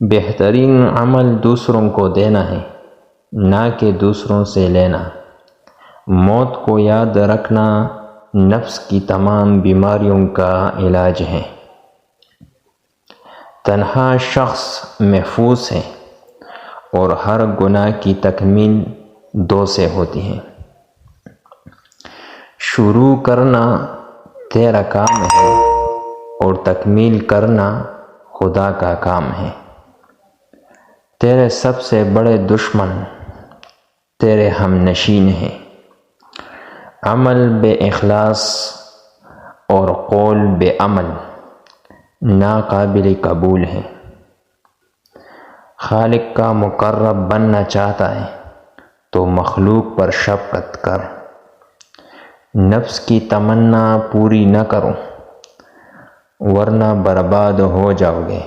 بہترین عمل دوسروں کو دینا ہے، نہ کہ دوسروں سے لینا۔ موت کو یاد رکھنا نفس کی تمام بیماریوں کا علاج ہے۔ تنہا شخص محفوظ ہے اور ہر گناہ کی تکمیل 2 سے ہوتی ہے۔ شروع کرنا تیرا کام ہے اور تکمیل کرنا خدا کا کام ہے۔ تیرے سب سے بڑے دشمن تیرے ہم نشین ہیں۔ عمل بے اخلاص اور قول بے عمل ناقابل قبول ہے۔ خالق کا مقرب بننا چاہتا ہے تو مخلوق پر شفقت کر۔ نفس کی تمنا پوری نہ کرو ورنہ برباد ہو جاؤ گے۔